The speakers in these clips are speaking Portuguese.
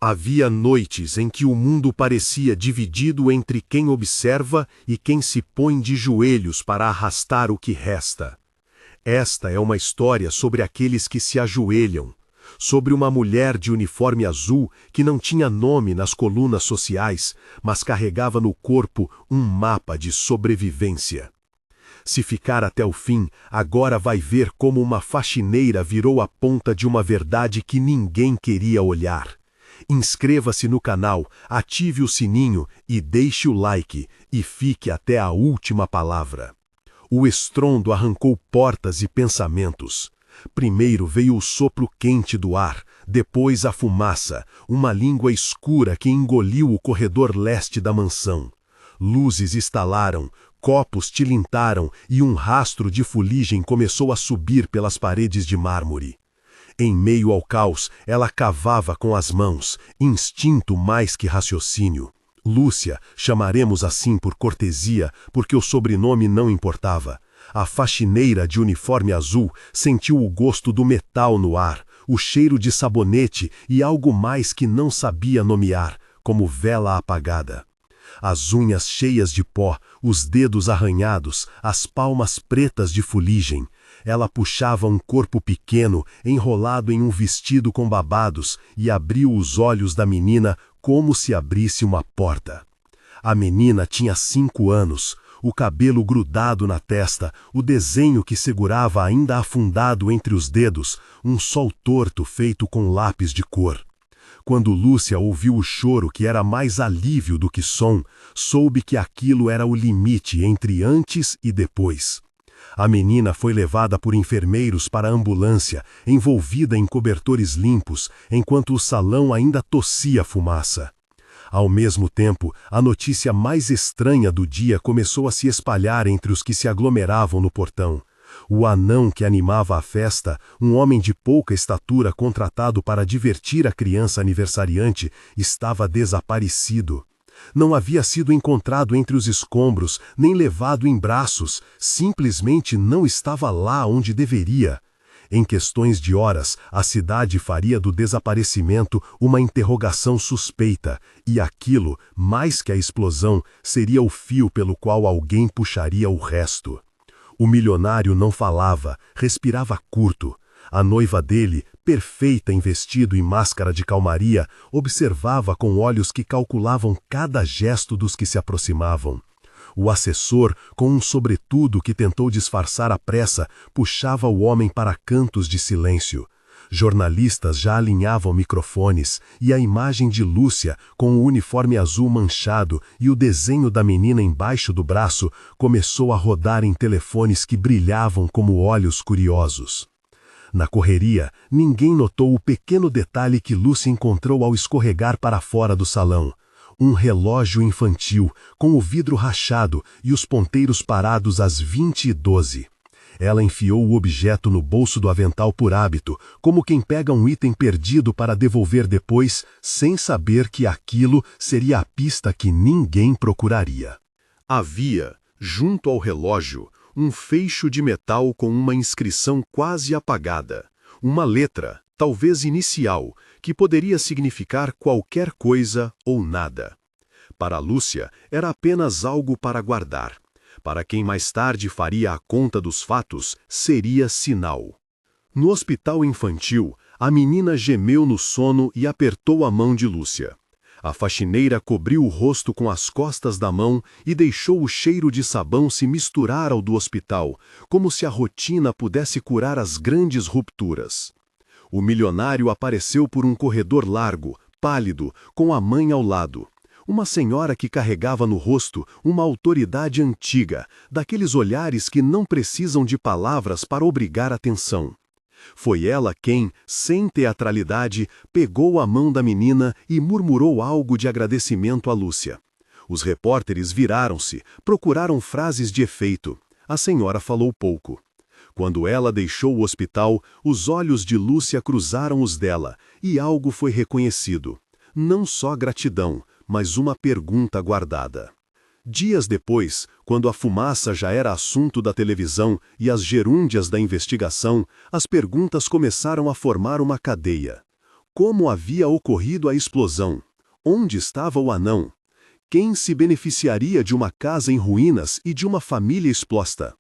Havia noites em que o mundo parecia dividido entre quem observa e quem se põe de joelhos para arrastar o que resta. Esta é uma história sobre aqueles que se ajoelham, sobre uma mulher de uniforme azul que não tinha nome nas colunas sociais, mas carregava no corpo um mapa de sobrevivência. Se ficar até o fim, agora vai ver como uma faxineira virou a ponta de uma verdade que ninguém queria olhar. Inscreva-se no canal, ative o sininho e deixe o like, e fique até a última palavra. O estrondo arrancou portas e pensamentos. Primeiro veio o sopro quente do ar, depois a fumaça, uma língua escura que engoliu o corredor leste da mansão. Luzes estalaram, copos tilintaram e um rastro de fuligem começou a subir pelas paredes de mármore. Em meio ao caos, ela cavava com as mãos, instinto mais que raciocínio. Lúcia, chamaremos assim por cortesia, porque o sobrenome não importava. A faxineira de uniforme azul sentiu o gosto do metal no ar, o cheiro de sabonete e algo mais que não sabia nomear, como vela apagada. As unhas cheias de pó, os dedos arranhados, as palmas pretas de fuligem. Ela puxava um corpo pequeno, enrolado em um vestido com babados, e abriu os olhos da menina como se abrisse uma porta. A menina tinha 5 anos, o cabelo grudado na testa, o desenho que segurava ainda afundado entre os dedos, um sol torto feito com lápis de cor. Quando Lúcia ouviu o choro que era mais alívio do que som, soube que aquilo era o limite entre antes e depois. A menina foi levada por enfermeiros para a ambulância, envolvida em cobertores limpos, enquanto o salão ainda tossia fumaça. Ao mesmo tempo, a notícia mais estranha do dia começou a se espalhar entre os que se aglomeravam no portão. O anão que animava a festa, um homem de pouca estatura contratado para divertir a criança aniversariante, estava desaparecido. Não havia sido encontrado entre os escombros, nem levado em braços, simplesmente não estava lá onde deveria. Em questões de horas, a cidade faria do desaparecimento uma interrogação suspeita, e aquilo, mais que a explosão, seria o fio pelo qual alguém puxaria o resto. O milionário não falava, respirava curto. A noiva dele, perfeita em vestido e máscara de calmaria, observava com olhos que calculavam cada gesto dos que se aproximavam. O assessor, com um sobretudo que tentou disfarçar a pressa, puxava o homem para cantos de silêncio. Jornalistas já alinhavam microfones, e a imagem de Lúcia, com o uniforme azul manchado e o desenho da menina embaixo do braço, começou a rodar em telefones que brilhavam como olhos curiosos. Na correria, ninguém notou o pequeno detalhe que Lúcia encontrou ao escorregar para fora do salão. Um relógio infantil, com o vidro rachado e os ponteiros parados às 20h12. Ela enfiou o objeto no bolso do avental por hábito, como quem pega um item perdido para devolver depois, sem saber que aquilo seria a pista que ninguém procuraria. Havia, junto ao relógio, um feixo de metal com uma inscrição quase apagada. Uma letra, talvez inicial, que poderia significar qualquer coisa ou nada. Para Lúcia, era apenas algo para guardar. Para quem mais tarde faria a conta dos fatos, seria sinal. No hospital infantil, a menina gemeu no sono e apertou a mão de Lúcia. A faxineira cobriu o rosto com as costas da mão e deixou o cheiro de sabão se misturar ao do hospital, como se a rotina pudesse curar as grandes rupturas. O milionário apareceu por um corredor largo, pálido, com a mãe ao lado. Uma senhora que carregava no rosto uma autoridade antiga, daqueles olhares que não precisam de palavras para obrigar atenção. Foi ela quem, sem teatralidade, pegou a mão da menina e murmurou algo de agradecimento a Lúcia. Os repórteres viraram-se, procuraram frases de efeito. A senhora falou pouco. Quando ela deixou o hospital, os olhos de Lúcia cruzaram os dela, e algo foi reconhecido. Não só gratidão, mas uma pergunta guardada. Dias depois, quando a fumaça já era assunto da televisão e as gerúndias da investigação, as perguntas começaram a formar uma cadeia. Como havia ocorrido a explosão? Onde estava o anão? Quem se beneficiaria de uma casa em ruínas e de uma família exposta?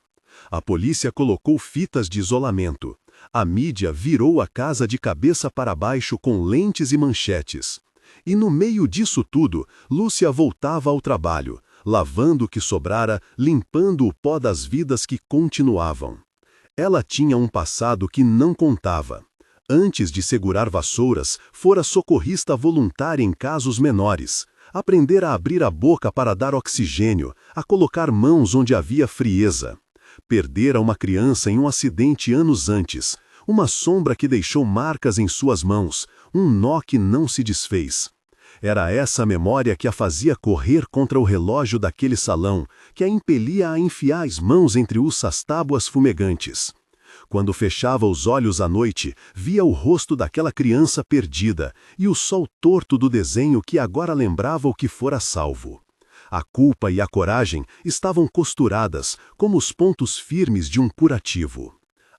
A polícia colocou fitas de isolamento. A mídia virou a casa de cabeça para baixo com lentes e manchetes. E no meio disso tudo, Lúcia voltava ao trabalho, lavando o que sobrara, limpando o pó das vidas que continuavam. Ela tinha um passado que não contava. Antes de segurar vassouras, fora socorrista voluntária em casos menores. Aprendera a abrir a boca para dar oxigênio, a colocar mãos onde havia frieza. Perdera uma criança em um acidente anos antes, uma sombra que deixou marcas em suas mãos, um nó que não se desfez. Era essa memória que a fazia correr contra o relógio daquele salão, que a impelia a enfiar as mãos entre ussas tábuas fumegantes. Quando fechava os olhos à noite, via o rosto daquela criança perdida e o sol torto do desenho que agora lembrava o que fora salvo. A culpa e a coragem estavam costuradas, como os pontos firmes de um curativo.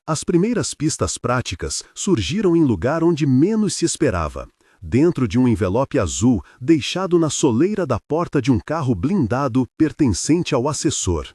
As primeiras pistas práticas surgiram em lugar onde menos se esperava, dentro de um envelope azul deixado na soleira da porta de um carro blindado pertencente ao assessor.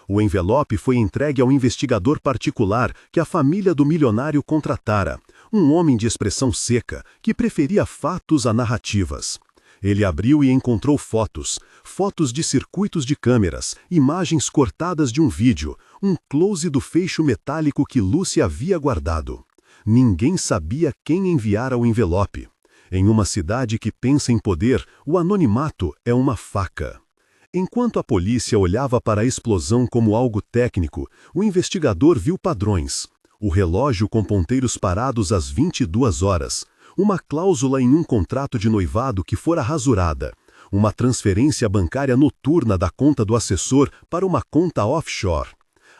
O envelope foi entregue ao investigador particular que a família do milionário contratara, um homem de expressão seca, que preferia fatos a narrativas. Ele abriu e encontrou fotos de circuitos de câmeras, imagens cortadas de um vídeo, um close do feixe metálico que Lúcia havia guardado. Ninguém sabia quem enviara o envelope. Em uma cidade que pensa em poder, o anonimato é uma faca. Enquanto a polícia olhava para a explosão como algo técnico, o investigador viu padrões. O relógio com ponteiros parados às 22 horas, uma cláusula em um contrato de noivado que fora rasurada, uma transferência bancária noturna da conta do assessor para uma conta offshore.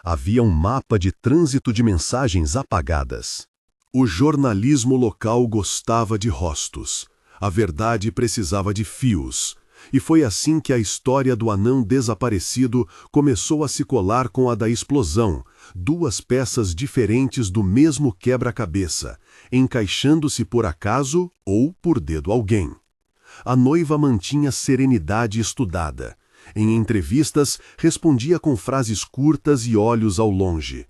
Havia um mapa de trânsito de mensagens apagadas. O jornalismo local gostava de rostos. A verdade precisava de fios. E foi assim que a história do anão desaparecido começou a se colar com a da explosão, duas peças diferentes do mesmo quebra-cabeça, encaixando-se por acaso ou por dedo alguém. A noiva mantinha serenidade estudada. Em entrevistas, respondia com frases curtas e olhos ao longe.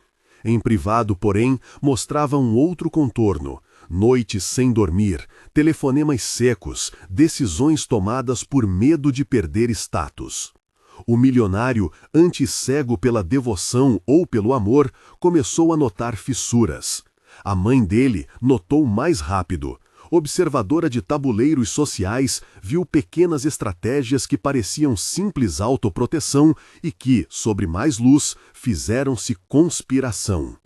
Em privado, porém, mostrava um outro contorno. Noites sem dormir, telefonemas secos, decisões tomadas por medo de perder status. O milionário, antes cego pela devoção ou pelo amor, começou a notar fissuras. A mãe dele notou mais rápido. Observadora de tabuleiros sociais, viu pequenas estratégias que pareciam simples autoproteção e que, sobre mais luz, fizeram-se conspiração.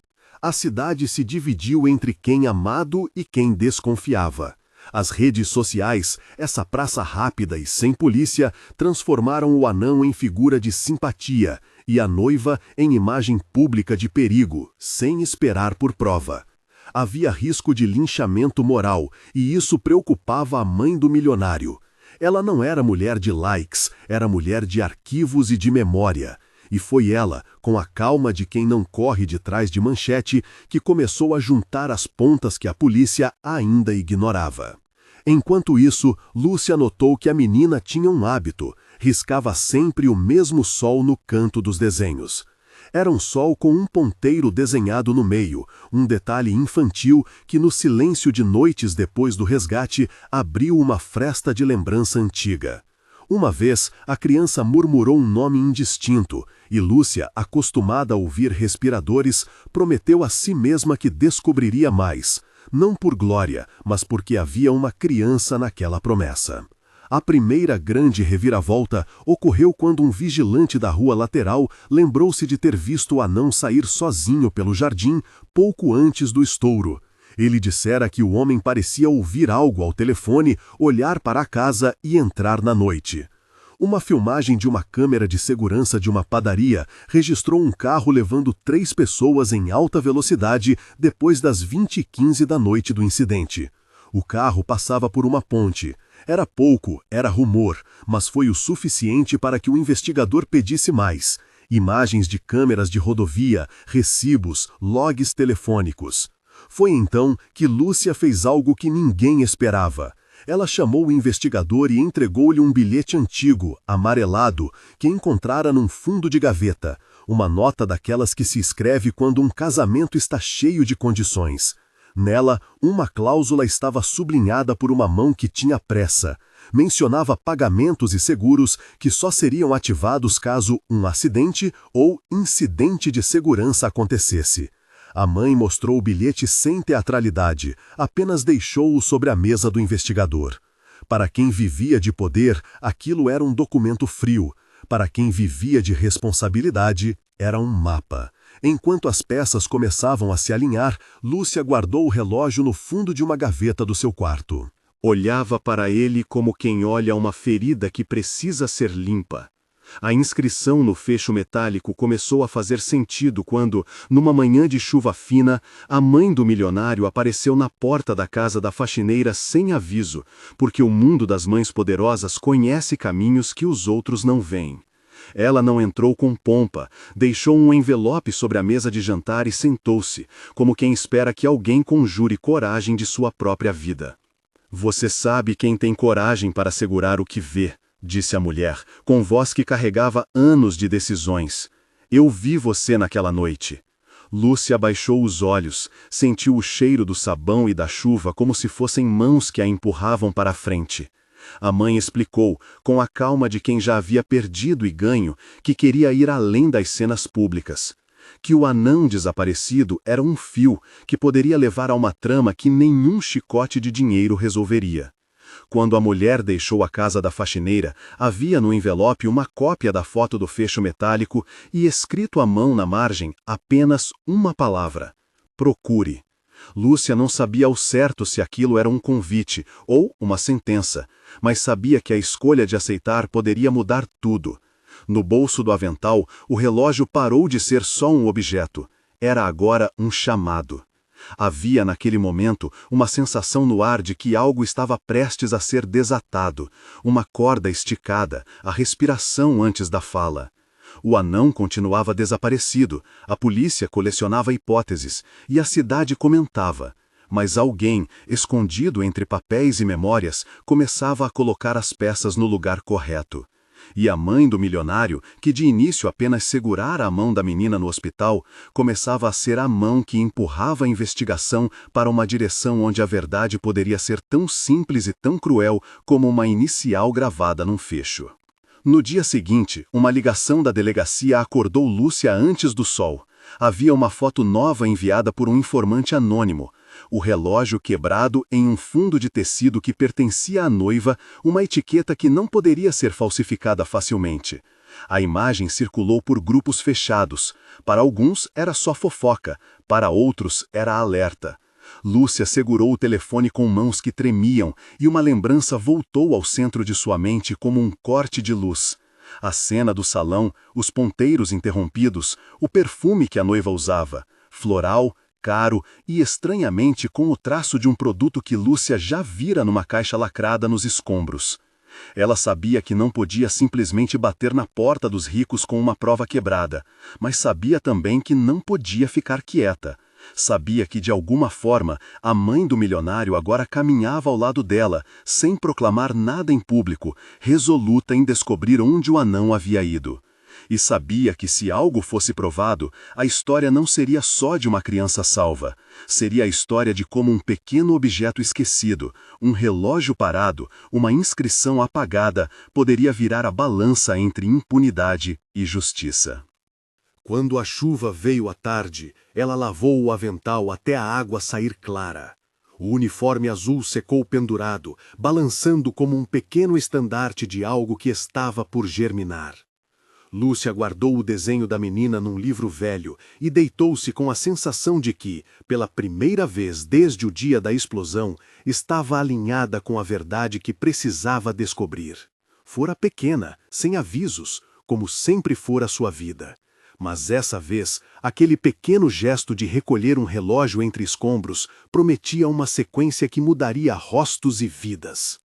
A cidade se dividiu entre quem amado e quem desconfiava. As redes sociais, essa praça rápida e sem polícia, transformaram o anão em figura de simpatia e a noiva em imagem pública de perigo, sem esperar por prova. Havia risco de linchamento moral, e isso preocupava a mãe do milionário. Ela não era mulher de likes, era mulher de arquivos e de memória. E foi ela, com a calma de quem não corre de trás de manchete, que começou a juntar as pontas que a polícia ainda ignorava. Enquanto isso, Lúcia notou que a menina tinha um hábito, riscava sempre o mesmo sol no canto dos desenhos. Era um sol com um ponteiro desenhado no meio, um detalhe infantil que no silêncio de noites depois do resgate abriu uma fresta de lembrança antiga. Uma vez, a criança murmurou um nome indistinto, e Lúcia, acostumada a ouvir respiradores, prometeu a si mesma que descobriria mais, não por glória, mas porque havia uma criança naquela promessa. A primeira grande reviravolta ocorreu quando um vigilante da rua lateral lembrou-se de ter visto o anão sair sozinho pelo jardim pouco antes do estouro. Ele dissera que o homem parecia ouvir algo ao telefone, olhar para a casa e entrar na noite. Uma filmagem de uma câmera de segurança de uma padaria registrou um carro levando 3 pessoas em alta velocidade depois das 20h15 da noite do incidente. O carro passava por uma ponte. Era pouco, era rumor, mas foi o suficiente para que o investigador pedisse mais. Imagens de câmeras de rodovia, recibos, logs telefônicos. Foi então que Lúcia fez algo que ninguém esperava. Ela chamou o investigador e entregou-lhe um bilhete antigo, amarelado, que encontrara num fundo de gaveta, uma nota daquelas que se escreve quando um casamento está cheio de condições. Nela, uma cláusula estava sublinhada por uma mão que tinha pressa. Mencionava pagamentos e seguros que só seriam ativados caso um acidente ou incidente de segurança acontecesse. A mãe mostrou o bilhete sem teatralidade, apenas deixou-o sobre a mesa do investigador. Para quem vivia de poder, aquilo era um documento frio. Para quem vivia de responsabilidade, era um mapa. Enquanto as peças começavam a se alinhar, Lúcia guardou o relógio no fundo de uma gaveta do seu quarto. Olhava para ele como quem olha uma ferida que precisa ser limpa. A inscrição no fecho metálico começou a fazer sentido quando, numa manhã de chuva fina, a mãe do milionário apareceu na porta da casa da faxineira sem aviso, porque o mundo das mães poderosas conhece caminhos que os outros não veem. Ela não entrou com pompa, deixou um envelope sobre a mesa de jantar e sentou-se, como quem espera que alguém conjure coragem de sua própria vida. "Você sabe quem tem coragem para segurar o que vê", disse a mulher, com voz que carregava anos de decisões. "Eu vi você naquela noite." Lúcia baixou os olhos, sentiu o cheiro do sabão e da chuva como se fossem mãos que a empurravam para a frente. A mãe explicou, com a calma de quem já havia perdido e ganho, que queria ir além das cenas públicas. Que o anão desaparecido era um fio que poderia levar a uma trama que nenhum chicote de dinheiro resolveria. Quando a mulher deixou a casa da faxineira, havia no envelope uma cópia da foto do fecho metálico e escrito à mão na margem apenas uma palavra: procure. Lúcia não sabia ao certo se aquilo era um convite ou uma sentença, mas sabia que a escolha de aceitar poderia mudar tudo. No bolso do avental, o relógio parou de ser só um objeto. Era agora um chamado. Havia naquele momento uma sensação no ar de que algo estava prestes a ser desatado, uma corda esticada, a respiração antes da fala. O anão continuava desaparecido, a polícia colecionava hipóteses e a cidade comentava. Mas alguém, escondido entre papéis e memórias, começava a colocar as peças no lugar correto. E a mãe do milionário, que de início apenas segurara a mão da menina no hospital, começava a ser a mão que empurrava a investigação para uma direção onde a verdade poderia ser tão simples e tão cruel como uma inicial gravada num fecho. No dia seguinte, uma ligação da delegacia acordou Lúcia antes do sol. Havia uma foto nova enviada por um informante anônimo. O relógio quebrado em um fundo de tecido que pertencia à noiva, uma etiqueta que não poderia ser falsificada facilmente. A imagem circulou por grupos fechados. Para alguns era só fofoca, para outros era alerta. Lúcia segurou o telefone com mãos que tremiam e uma lembrança voltou ao centro de sua mente como um corte de luz. A cena do salão, os ponteiros interrompidos, o perfume que a noiva usava, floral, caro e estranhamente com o traço de um produto que Lúcia já vira numa caixa lacrada nos escombros. Ela sabia que não podia simplesmente bater na porta dos ricos com uma prova quebrada, mas sabia também que não podia ficar quieta. Sabia que, de alguma forma, a mãe do milionário agora caminhava ao lado dela, sem proclamar nada em público, resoluta em descobrir onde o anão havia ido. E sabia que, se algo fosse provado, a história não seria só de uma criança salva. Seria a história de como um pequeno objeto esquecido, um relógio parado, uma inscrição apagada, poderia virar a balança entre impunidade e justiça. Quando a chuva veio à tarde, ela lavou o avental até a água sair clara. O uniforme azul secou pendurado, balançando como um pequeno estandarte de algo que estava por germinar. Lúcia guardou o desenho da menina num livro velho e deitou-se com a sensação de que, pela primeira vez desde o dia da explosão, estava alinhada com a verdade que precisava descobrir. Fora pequena, sem avisos, como sempre fora sua vida. Mas essa vez, aquele pequeno gesto de recolher um relógio entre escombros prometia uma sequência que mudaria rostos e vidas.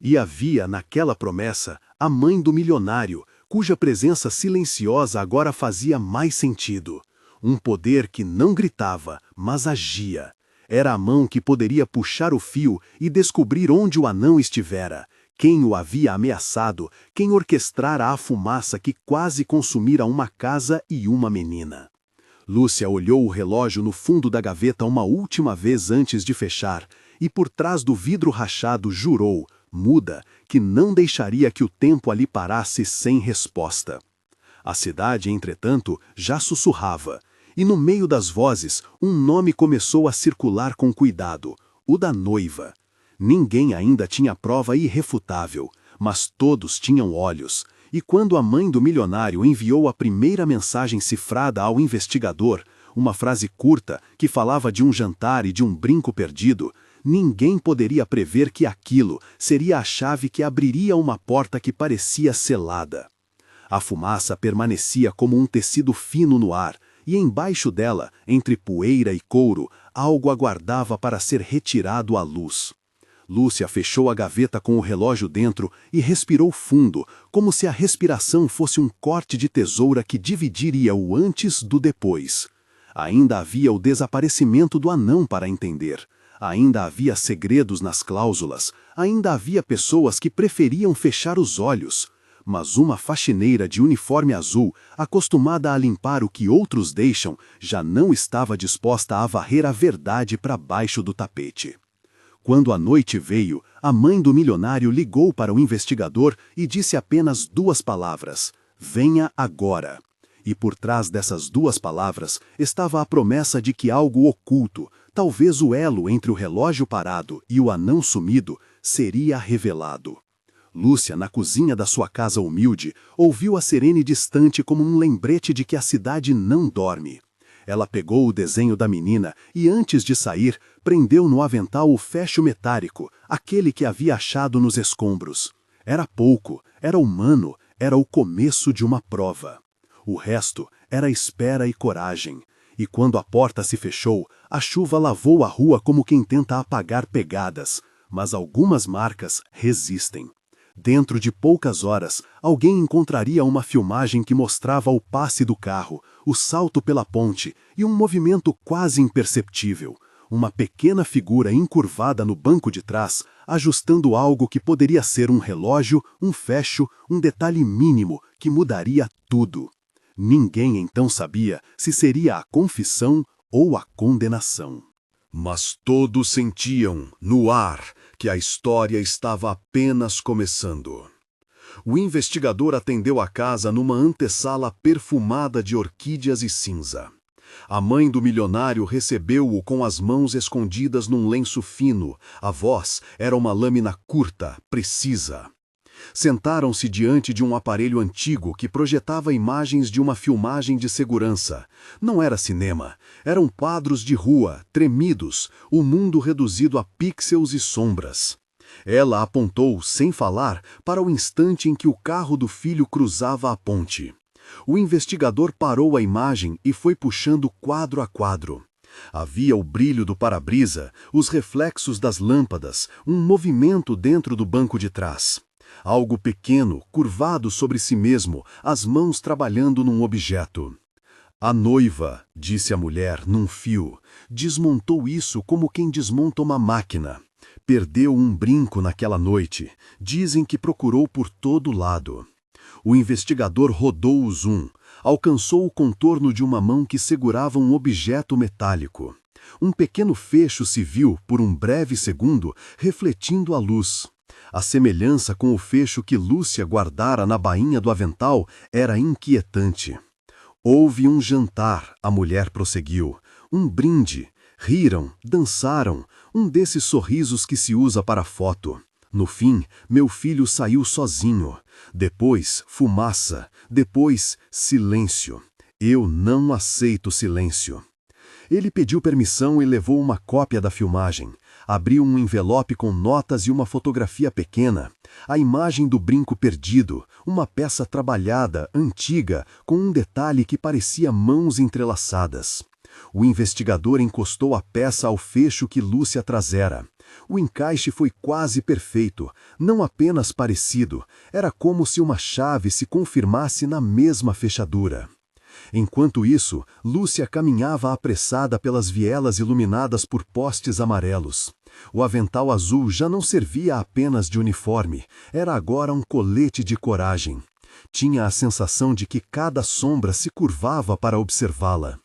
E havia naquela promessa a mãe do milionário, cuja presença silenciosa agora fazia mais sentido. Um poder que não gritava, mas agia. Era a mão que poderia puxar o fio e descobrir onde o anão estivera, quem o havia ameaçado, quem orquestrara a fumaça que quase consumira uma casa e uma menina. Lúcia olhou o relógio no fundo da gaveta uma última vez antes de fechar, e por trás do vidro rachado jurou, muda, que não deixaria que o tempo ali parasse sem resposta. A cidade, entretanto, já sussurrava, e no meio das vozes, um nome começou a circular com cuidado, o da noiva. Ninguém ainda tinha prova irrefutável, mas todos tinham olhos, e quando a mãe do milionário enviou a primeira mensagem cifrada ao investigador, uma frase curta que falava de um jantar e de um brinco perdido, ninguém poderia prever que aquilo seria a chave que abriria uma porta que parecia selada. A fumaça permanecia como um tecido fino no ar, e embaixo dela, entre poeira e couro, algo aguardava para ser retirado à luz. Lúcia fechou a gaveta com o relógio dentro e respirou fundo, como se a respiração fosse um corte de tesoura que dividiria o antes do depois. Ainda havia o desaparecimento do anão para entender. Ainda havia segredos nas cláusulas. Ainda havia pessoas que preferiam fechar os olhos. Mas uma faxineira de uniforme azul, acostumada a limpar o que outros deixam, já não estava disposta a varrer a verdade para baixo do tapete. Quando a noite veio, a mãe do milionário ligou para o investigador e disse apenas 2 palavras: "Venha agora." E por trás dessas 2 palavras estava a promessa de que algo oculto, talvez o elo entre o relógio parado e o anão sumido, seria revelado. Lúcia, na cozinha da sua casa humilde, ouviu a sirene distante como um lembrete de que a cidade não dorme. Ela pegou o desenho da menina e, antes de sair, prendeu no avental o fecho metálico, aquele que havia achado nos escombros. Era pouco, era humano, era o começo de uma prova. O resto era espera e coragem. E quando a porta se fechou, a chuva lavou a rua como quem tenta apagar pegadas, mas algumas marcas resistem. Dentro de poucas horas, alguém encontraria uma filmagem que mostrava o passe do carro, o salto pela ponte e um movimento quase imperceptível. Uma pequena figura encurvada no banco de trás, ajustando algo que poderia ser um relógio, um fecho, um detalhe mínimo que mudaria tudo. Ninguém então sabia se seria a confissão ou a condenação. Mas todos sentiam, no ar, que a história estava apenas começando. O investigador atendeu a casa numa antessala perfumada de orquídeas e cinza. A mãe do milionário recebeu-o com as mãos escondidas num lenço fino. A voz era uma lâmina curta, precisa. Sentaram-se diante de um aparelho antigo que projetava imagens de uma filmagem de segurança. Não era cinema, eram quadros de rua, tremidos, o mundo reduzido a pixels e sombras. Ela apontou, sem falar, para o instante em que o carro do filho cruzava a ponte. O investigador parou a imagem e foi puxando quadro a quadro. Havia o brilho do para-brisa, os reflexos das lâmpadas, um movimento dentro do banco de trás. Algo pequeno, curvado sobre si mesmo, as mãos trabalhando num objeto. A noiva, disse a mulher, num fio, desmontou isso como quem desmonta uma máquina. Perdeu um brinco naquela noite. Dizem que procurou por todo lado. O investigador rodou o zoom. Alcançou o contorno de uma mão que segurava um objeto metálico. Um pequeno fecho se viu, por um breve segundo, refletindo a luz. A semelhança com o fecho que Lúcia guardara na bainha do avental era inquietante. Houve um jantar, a mulher prosseguiu, um brinde. Riram, dançaram, um desses sorrisos que se usa para foto. No fim, meu filho saiu sozinho. Depois, fumaça. Depois, silêncio. Eu não aceito silêncio. Ele pediu permissão e levou uma cópia da filmagem. Abriu um envelope com notas e uma fotografia pequena. A imagem do brinco perdido, uma peça trabalhada, antiga, com um detalhe que parecia mãos entrelaçadas. O investigador encostou a peça ao fecho que Lúcia trazera. O encaixe foi quase perfeito, não apenas parecido, era como se uma chave se confirmasse na mesma fechadura. Enquanto isso, Lúcia caminhava apressada pelas vielas iluminadas por postes amarelos. O avental azul já não servia apenas de uniforme, era agora um colete de coragem. Tinha a sensação de que cada sombra se curvava para observá-la.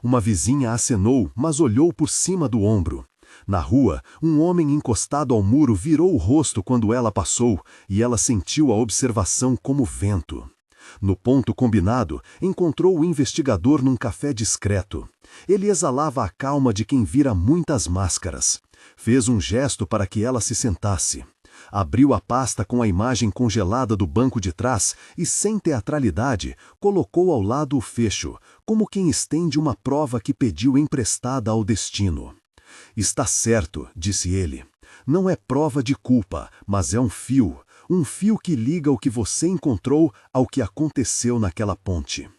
Uma vizinha acenou, mas olhou por cima do ombro. Na rua, um homem encostado ao muro virou o rosto quando ela passou, e ela sentiu a observação como vento. No ponto combinado, encontrou o investigador num café discreto. Ele exalava a calma de quem vira muitas máscaras. Fez um gesto para que ela se sentasse. Abriu a pasta com a imagem congelada do banco de trás e, sem teatralidade, colocou ao lado o fecho, como quem estende uma prova que pediu emprestada ao destino. Está certo, disse ele. Não é prova de culpa, mas é um fio que liga o que você encontrou ao que aconteceu naquela ponte.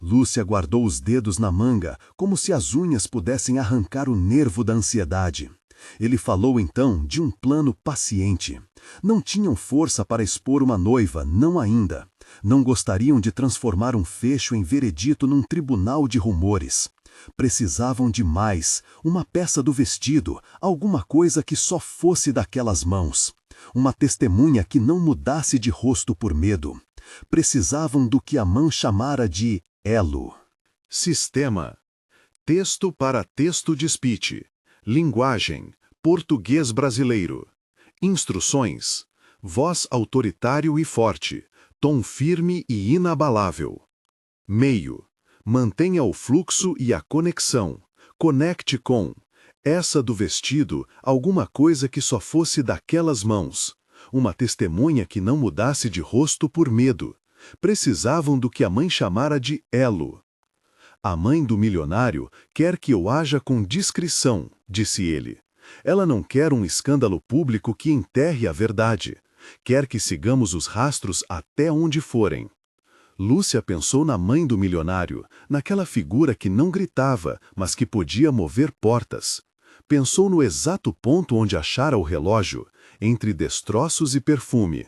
Lúcia guardou os dedos na manga, como se as unhas pudessem arrancar o nervo da ansiedade. Ele falou então de um plano paciente. Não tinham força para expor uma noiva, não ainda. Não gostariam de transformar um fecho em veredito num tribunal de rumores. Precisavam de mais, uma peça do vestido, alguma coisa que só fosse daquelas mãos. Uma testemunha que não mudasse de rosto por medo. Precisavam do que a mãe chamara de elo. Sistema: texto para texto de speech. Linguagem: português brasileiro. Instruções: voz autoritário e forte, tom firme e inabalável. Meio: mantenha o fluxo e a conexão. Conecte com essa do vestido, alguma coisa que só fosse daquelas mãos. Uma testemunha que não mudasse de rosto por medo. Precisavam do que a mãe chamara de elo. A mãe do milionário quer que eu haja com discrição, disse ele. Ela não quer um escândalo público que enterre a verdade. Quer que sigamos os rastros até onde forem. Lúcia pensou na mãe do milionário, naquela figura que não gritava, mas que podia mover portas. Pensou no exato ponto onde achara o relógio, entre destroços e perfume.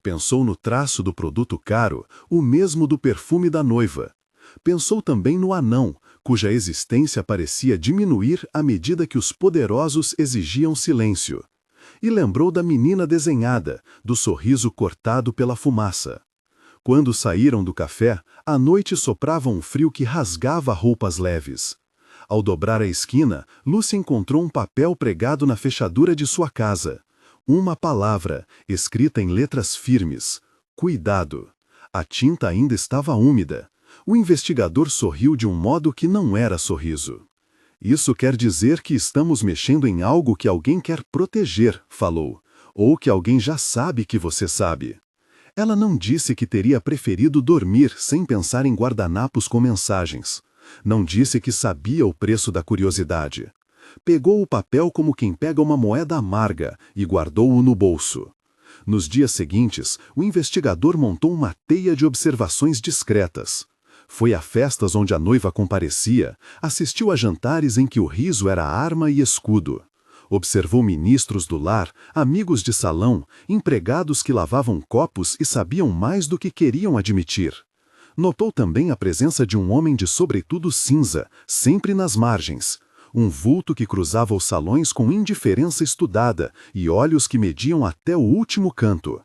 Pensou no traço do produto caro, o mesmo do perfume da noiva. Pensou também no anão, cuja existência parecia diminuir à medida que os poderosos exigiam silêncio. E lembrou da menina desenhada, do sorriso cortado pela fumaça. Quando saíram do café, à noite soprava um frio que rasgava roupas leves. Ao dobrar a esquina, Lúcia encontrou um papel pregado na fechadura de sua casa. Uma palavra, escrita em letras firmes: cuidado. A tinta ainda estava úmida. O investigador sorriu de um modo que não era sorriso. Isso quer dizer que estamos mexendo em algo que alguém quer proteger, falou. Ou que alguém já sabe que você sabe. Ela não disse que teria preferido dormir sem pensar em guardanapos com mensagens. Não disse que sabia o preço da curiosidade. Pegou o papel como quem pega uma moeda amarga e guardou-o no bolso. Nos dias seguintes, o investigador montou uma teia de observações discretas. Foi a festas onde a noiva comparecia, assistiu a jantares em que o riso era arma e escudo. Observou ministros do lar, amigos de salão, empregados que lavavam copos e sabiam mais do que queriam admitir. Notou também a presença de um homem de sobretudo cinza, sempre nas margens. Um vulto que cruzava os salões com indiferença estudada e olhos que mediam até o último canto.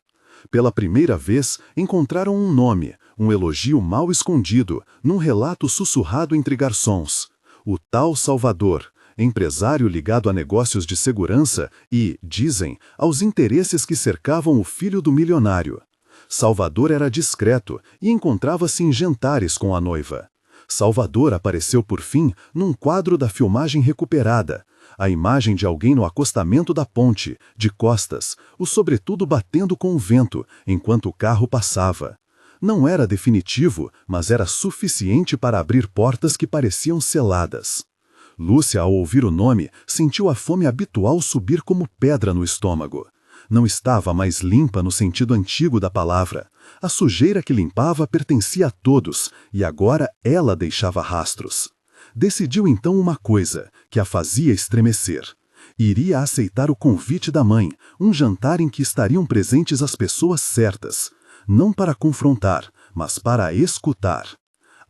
Pela primeira vez, encontraram um nome, um elogio mal escondido, num relato sussurrado entre garçons. O tal Salvador, empresário ligado a negócios de segurança e, dizem, aos interesses que cercavam o filho do milionário. Salvador era discreto e encontrava-se em jantares com a noiva. Salvador apareceu por fim num quadro da filmagem recuperada, a imagem de alguém no acostamento da ponte, de costas, o sobretudo batendo com o vento, enquanto o carro passava. Não era definitivo, mas era suficiente para abrir portas que pareciam seladas. Lúcia, ao ouvir o nome, sentiu a fome habitual subir como pedra no estômago. Não estava mais limpa no sentido antigo da palavra. A sujeira que limpava pertencia a todos, e agora ela deixava rastros. Decidiu então uma coisa, que a fazia estremecer. Iria aceitar o convite da mãe, um jantar em que estariam presentes as pessoas certas. Não para confrontar, mas para escutar.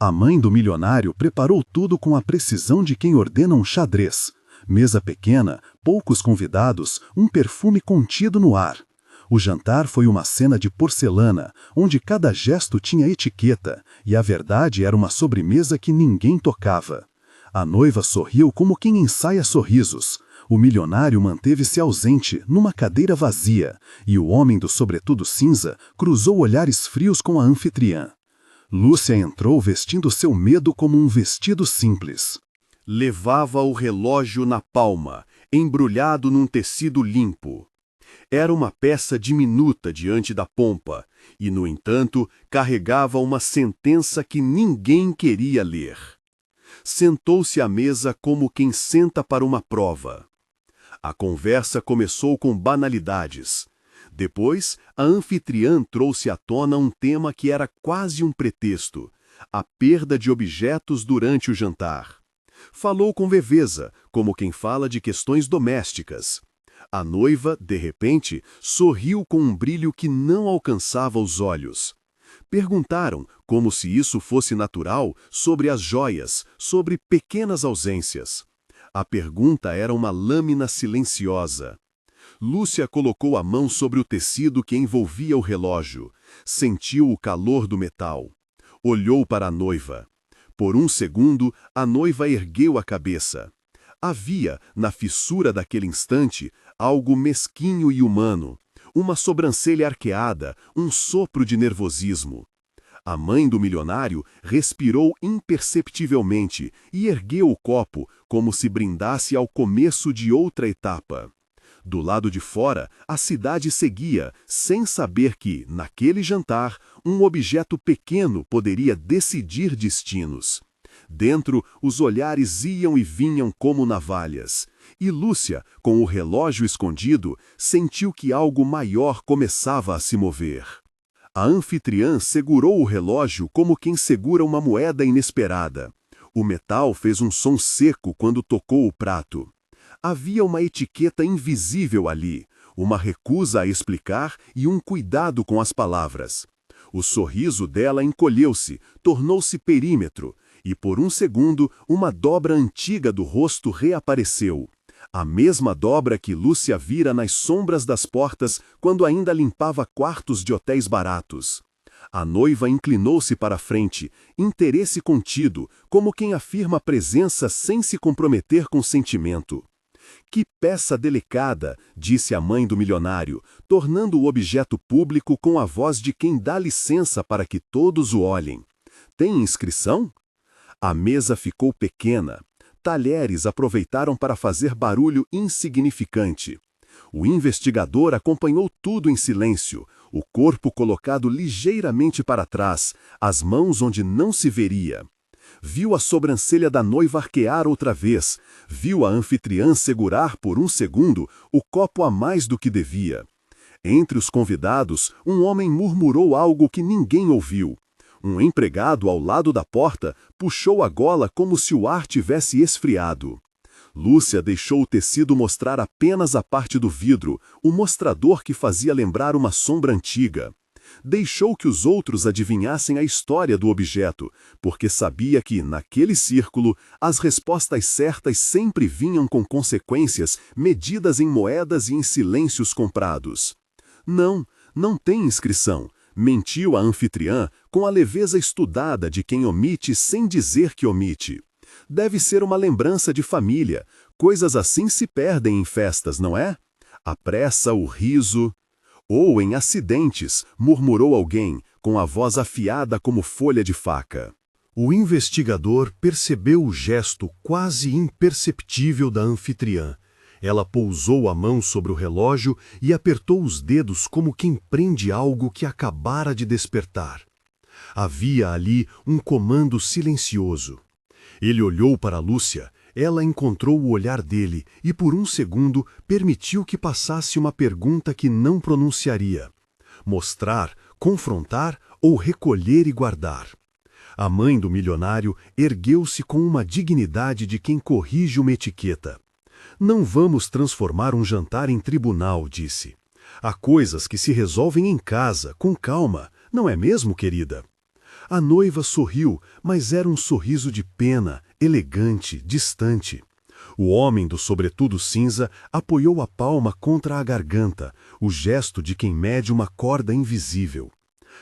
A mãe do milionário preparou tudo com a precisão de quem ordena um xadrez. Mesa pequena, poucos convidados, um perfume contido no ar. O jantar foi uma cena de porcelana, onde cada gesto tinha etiqueta, e a verdade era uma sobremesa que ninguém tocava. A noiva sorriu como quem ensaia sorrisos. O milionário manteve-se ausente, numa cadeira vazia, e o homem do sobretudo cinza cruzou olhares frios com a anfitriã. Lúcia entrou vestindo seu medo como um vestido simples. Levava o relógio na palma, embrulhado num tecido limpo. Era uma peça diminuta diante da pompa, e, no entanto, carregava uma sentença que ninguém queria ler. Sentou-se à mesa como quem senta para uma prova. A conversa começou com banalidades. Depois, a anfitriã trouxe à tona um tema que era quase um pretexto: a perda de objetos durante o jantar. Falou com leveza, como quem fala de questões domésticas. A noiva, de repente, sorriu com um brilho que não alcançava os olhos. Perguntaram, como se isso fosse natural, sobre as joias, sobre pequenas ausências. A pergunta era uma lâmina silenciosa. Lúcia colocou a mão sobre o tecido que envolvia o relógio. Sentiu o calor do metal. Olhou para a noiva. Por um segundo, a noiva ergueu a cabeça. Havia, na fissura daquele instante, algo mesquinho e humano. Uma sobrancelha arqueada, um sopro de nervosismo. A mãe do milionário respirou imperceptivelmente e ergueu o copo como se brindasse ao começo de outra etapa. Do lado de fora, a cidade seguia, sem saber que, naquele jantar, um objeto pequeno poderia decidir destinos. Dentro, os olhares iam e vinham como navalhas. E Lúcia, com o relógio escondido, sentiu que algo maior começava a se mover. A anfitriã segurou o relógio como quem segura uma moeda inesperada. O metal fez um som seco quando tocou o prato. Havia uma etiqueta invisível ali, uma recusa a explicar e um cuidado com as palavras. O sorriso dela encolheu-se, tornou-se perímetro, e por um segundo uma dobra antiga do rosto reapareceu. A mesma dobra que Lúcia vira nas sombras das portas quando ainda limpava quartos de hotéis baratos. A noiva inclinou-se para a frente, interesse contido, como quem afirma presença sem se comprometer com sentimento. Que peça delicada, disse a mãe do milionário, tornando o objeto público com a voz de quem dá licença para que todos o olhem. Tem inscrição? A mesa ficou pequena. Talheres aproveitaram para fazer barulho insignificante. O investigador acompanhou tudo em silêncio, o corpo colocado ligeiramente para trás, as mãos onde não se veria. Viu a sobrancelha da noiva arquear outra vez, viu a anfitriã segurar por um segundo o copo a mais do que devia. Entre os convidados, um homem murmurou algo que ninguém ouviu. Um empregado ao lado da porta puxou a gola como se o ar tivesse esfriado. Lúcia deixou o tecido mostrar apenas a parte do vidro, o mostrador que fazia lembrar uma sombra antiga. Deixou que os outros adivinhassem a história do objeto, porque sabia que, naquele círculo, as respostas certas sempre vinham com consequências medidas em moedas e em silêncios comprados. Não tem inscrição. Mentiu a anfitriã com a leveza estudada de quem omite sem dizer que omite. Deve ser uma lembrança de família. Coisas assim se perdem em festas, não é? A pressa, o riso... Ou em acidentes, murmurou alguém, com a voz afiada como folha de faca. O investigador percebeu o gesto quase imperceptível da anfitriã. Ela pousou a mão sobre o relógio e apertou os dedos como quem prende algo que acabara de despertar. Havia ali um comando silencioso. Ele olhou para Lúcia, ela encontrou o olhar dele e por um segundo permitiu que passasse uma pergunta que não pronunciaria. Mostrar, confrontar ou recolher e guardar. A mãe do milionário ergueu-se com uma dignidade de quem corrige uma etiqueta. Não vamos transformar um jantar em tribunal, disse. Há coisas que se resolvem em casa, com calma, não é mesmo, querida? A noiva sorriu, mas era um sorriso de pena, elegante, distante. O homem do sobretudo cinza apoiou a palma contra a garganta, o gesto de quem mede uma corda invisível.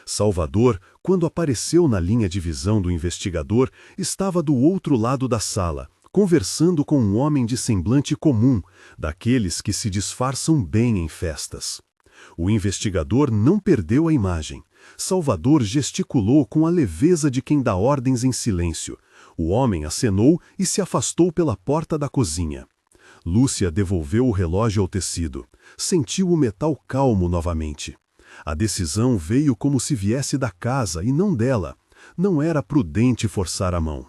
Salvador, quando apareceu na linha de visão do investigador, estava do outro lado da sala, conversando com um homem de semblante comum, daqueles que se disfarçam bem em festas. O investigador não perdeu a imagem. Salvador gesticulou com a leveza de quem dá ordens em silêncio. O homem acenou e se afastou pela porta da cozinha. Lúcia devolveu o relógio ao tecido. Sentiu o metal calmo novamente. A decisão veio como se viesse da casa e não dela. Não era prudente forçar a mão.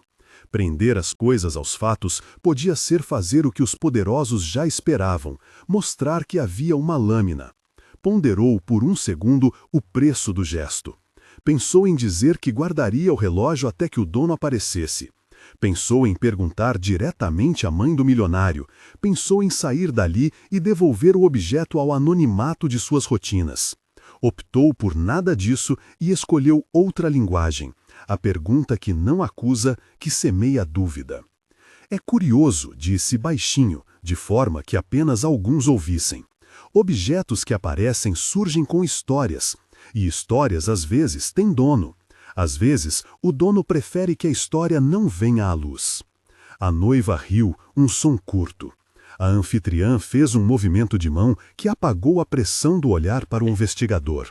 Prender as coisas aos fatos podia ser fazer o que os poderosos já esperavam, mostrar que havia uma lâmina. Ponderou por um segundo o preço do gesto. Pensou em dizer que guardaria o relógio até que o dono aparecesse. Pensou em perguntar diretamente à mãe do milionário. Pensou em sair dali e devolver o objeto ao anonimato de suas rotinas. Optou por nada disso e escolheu outra linguagem. A pergunta que não acusa, que semeia dúvida. É curioso, disse baixinho, de forma que apenas alguns ouvissem. Objetos que aparecem surgem com histórias, e histórias às vezes têm dono. Às vezes, o dono prefere que a história não venha à luz. A noiva riu, um som curto. A anfitriã fez um movimento de mão que apagou a pressão do olhar para o investigador.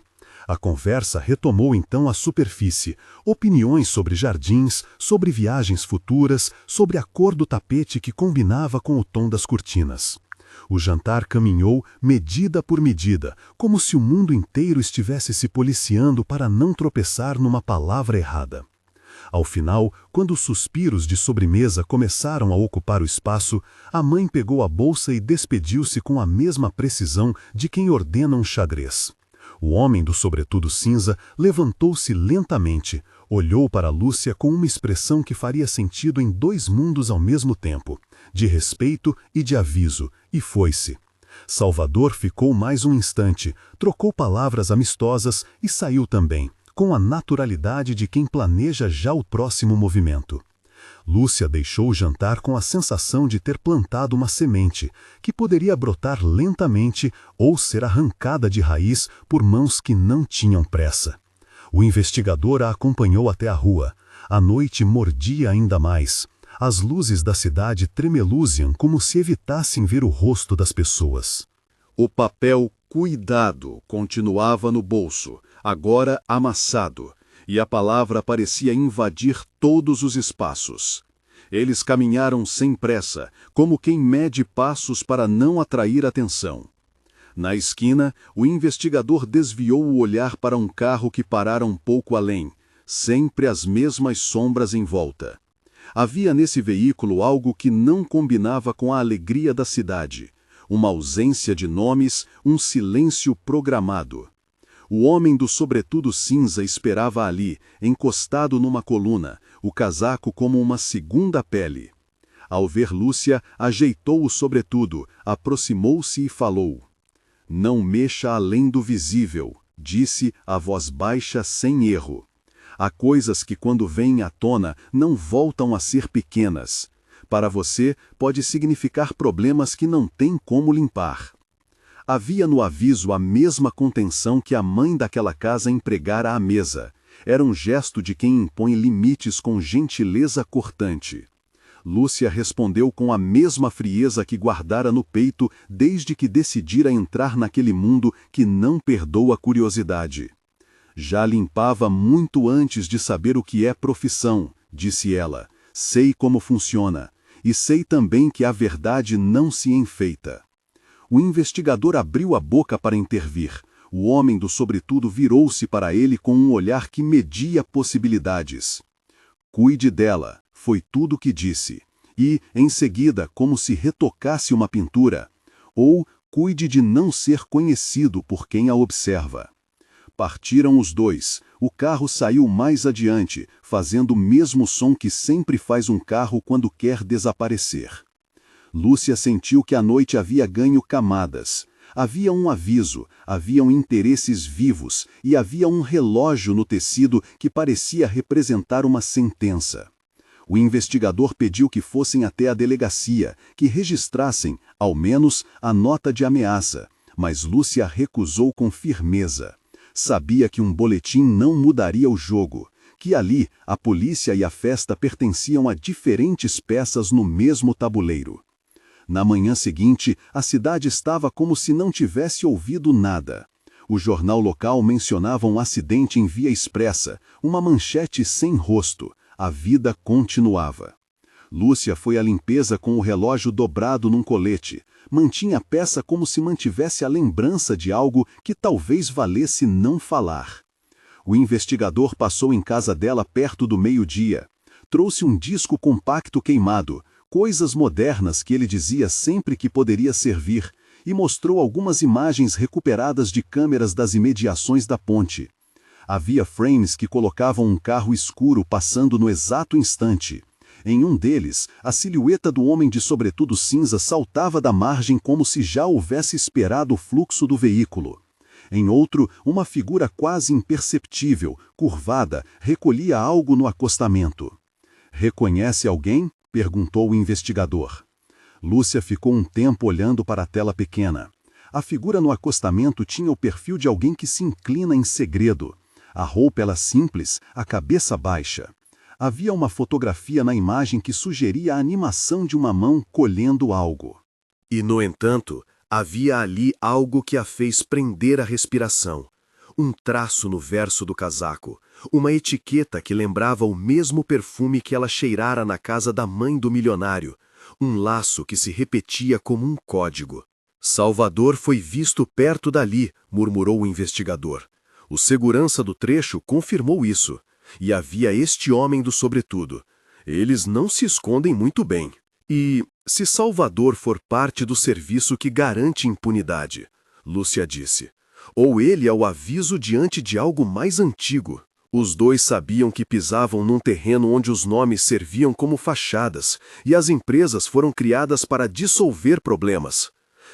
A conversa retomou então a superfície, opiniões sobre jardins, sobre viagens futuras, sobre a cor do tapete que combinava com o tom das cortinas. O jantar caminhou medida por medida, como se o mundo inteiro estivesse se policiando para não tropeçar numa palavra errada. Ao final, quando os suspiros de sobremesa começaram a ocupar o espaço, a mãe pegou a bolsa e despediu-se com a mesma precisão de quem ordena um xadrez. O homem do sobretudo cinza levantou-se lentamente, olhou para Lúcia com uma expressão que faria sentido em dois mundos ao mesmo tempo, de respeito e de aviso, e foi-se. Salvador ficou mais um instante, trocou palavras amistosas e saiu também, com a naturalidade de quem planeja já o próximo movimento. Lúcia deixou o jantar com a sensação de ter plantado uma semente, que poderia brotar lentamente ou ser arrancada de raiz por mãos que não tinham pressa. O investigador a acompanhou até a rua. A noite mordia ainda mais. As luzes da cidade tremeluziam como se evitassem ver o rosto das pessoas. O papel cuidado continuava no bolso, agora amassado, e a palavra parecia invadir todos os espaços. Eles caminharam sem pressa, como quem mede passos para não atrair atenção. Na esquina, o investigador desviou o olhar para um carro que parara um pouco além, sempre as mesmas sombras em volta. Havia nesse veículo algo que não combinava com a alegria da cidade, uma ausência de nomes, um silêncio programado. O homem do sobretudo cinza esperava ali, encostado numa coluna, o casaco como uma segunda pele. Ao ver Lúcia, ajeitou o sobretudo, aproximou-se e falou. "Não mexa além do visível", disse a voz baixa sem erro. Há coisas que quando vêm à tona não voltam a ser pequenas. Para você, pode significar problemas que não tem como limpar. Havia no aviso a mesma contenção que a mãe daquela casa empregara à mesa. Era um gesto de quem impõe limites com gentileza cortante. Lúcia respondeu com a mesma frieza que guardara no peito desde que decidira entrar naquele mundo que não perdoa a curiosidade. "Já limpava muito antes de saber o que é profissão", disse ela. "Sei como funciona. E sei também que a verdade não se enfeita." O investigador abriu a boca para intervir. O homem do sobretudo virou-se para ele com um olhar que media possibilidades. "Cuide dela", foi tudo o que disse. E, em seguida, como se retocasse uma pintura, ou "cuide de não ser conhecido por quem a observa." Partiram os dois. O carro saiu mais adiante, fazendo o mesmo som que sempre faz um carro quando quer desaparecer. Lúcia sentiu que a noite havia ganho camadas. Havia um aviso, haviam interesses vivos e havia um relógio no tecido que parecia representar uma sentença. O investigador pediu que fossem até a delegacia, que registrassem, ao menos, a nota de ameaça, mas Lúcia recusou com firmeza. Sabia que um boletim não mudaria o jogo, que ali a polícia e a festa pertenciam a diferentes peças no mesmo tabuleiro. Na manhã seguinte, a cidade estava como se não tivesse ouvido nada. O jornal local mencionava um acidente em via expressa, uma manchete sem rosto. A vida continuava. Lúcia foi à limpeza com o relógio dobrado num colete. Mantinha a peça como se mantivesse a lembrança de algo que talvez valesse não falar. O investigador passou em casa dela perto do meio-dia. Trouxe um disco compacto queimado, coisas modernas que ele dizia sempre que poderia servir, e mostrou algumas imagens recuperadas de câmeras das imediações da ponte. Havia frames que colocavam um carro escuro passando no exato instante. Em um deles, a silhueta do homem de sobretudo cinza saltava da margem como se já houvesse esperado o fluxo do veículo. Em outro, uma figura quase imperceptível, curvada, recolhia algo no acostamento. "Reconhece alguém?" perguntou o investigador. Lúcia ficou um tempo olhando para a tela pequena. A figura no acostamento tinha o perfil de alguém que se inclina em segredo. A roupa era simples, a cabeça baixa. Havia uma fotografia na imagem que sugeria a animação de uma mão colhendo algo. E, no entanto, havia ali algo que a fez prender a respiração. Um traço no verso do casaco, uma etiqueta que lembrava o mesmo perfume que ela cheirara na casa da mãe do milionário, um laço que se repetia como um código. "Salvador foi visto perto dali", murmurou o investigador. O segurança do trecho confirmou isso. E havia este homem do sobretudo. Eles não se escondem muito bem. E se Salvador for parte do serviço que garante impunidade, Lúcia disse, ou ele é o aviso diante de algo mais antigo. Os dois sabiam que pisavam num terreno onde os nomes serviam como fachadas e as empresas foram criadas para dissolver problemas.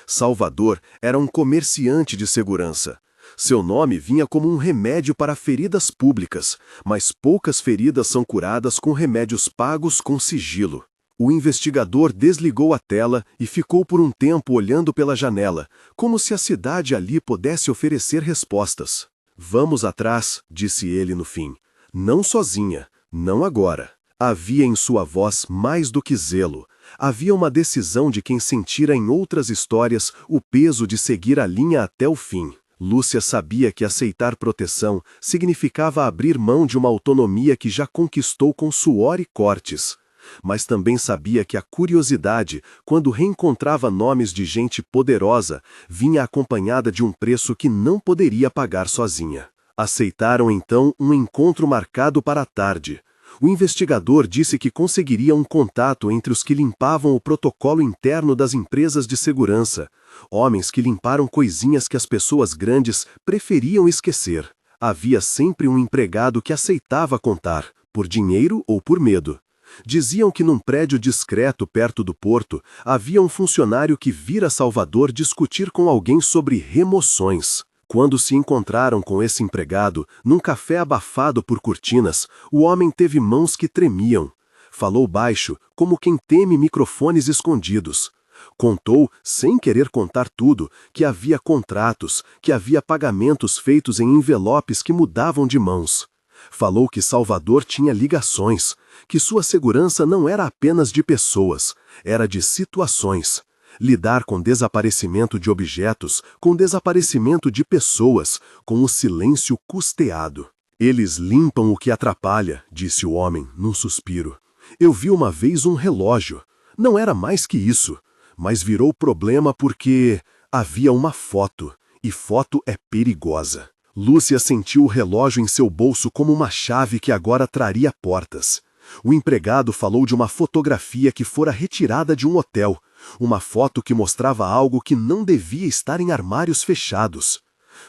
Salvador era um comerciante de segurança. Seu nome vinha como um remédio para feridas públicas, mas poucas feridas são curadas com remédios pagos com sigilo. O investigador desligou a tela e ficou por um tempo olhando pela janela, como se a cidade ali pudesse oferecer respostas. "Vamos atrás", disse ele no fim. "Não sozinha, não agora." Havia em sua voz mais do que zelo. Havia uma decisão de quem sentira em outras histórias o peso de seguir a linha até o fim. Lúcia sabia que aceitar proteção significava abrir mão de uma autonomia que já conquistou com suor e cortes. Mas também sabia que a curiosidade, quando reencontrava nomes de gente poderosa, vinha acompanhada de um preço que não poderia pagar sozinha. Aceitaram então um encontro marcado para a tarde. O investigador disse que conseguiria um contato entre os que limpavam o protocolo interno das empresas de segurança, homens que limparam coisinhas que as pessoas grandes preferiam esquecer. Havia sempre um empregado que aceitava contar, por dinheiro ou por medo. Diziam que num prédio discreto perto do porto, havia um funcionário que vira Salvador discutir com alguém sobre remoções. Quando se encontraram com esse empregado, num café abafado por cortinas, o homem teve mãos que tremiam. Falou baixo, como quem teme microfones escondidos. Contou, sem querer contar tudo, que havia contratos, que havia pagamentos feitos em envelopes que mudavam de mãos. Falou que Salvador tinha ligações, que sua segurança não era apenas de pessoas, era de situações. Lidar com desaparecimento de objetos, com desaparecimento de pessoas, com o silêncio custeado. "Eles limpam o que atrapalha", disse o homem, num suspiro. "Eu vi uma vez um relógio. Não era mais que isso, mas virou problema porque havia uma foto, e foto é perigosa." Lúcia sentiu o relógio em seu bolso como uma chave que agora traria portas. O empregado falou de uma fotografia que fora retirada de um hotel, uma foto que mostrava algo que não devia estar em armários fechados.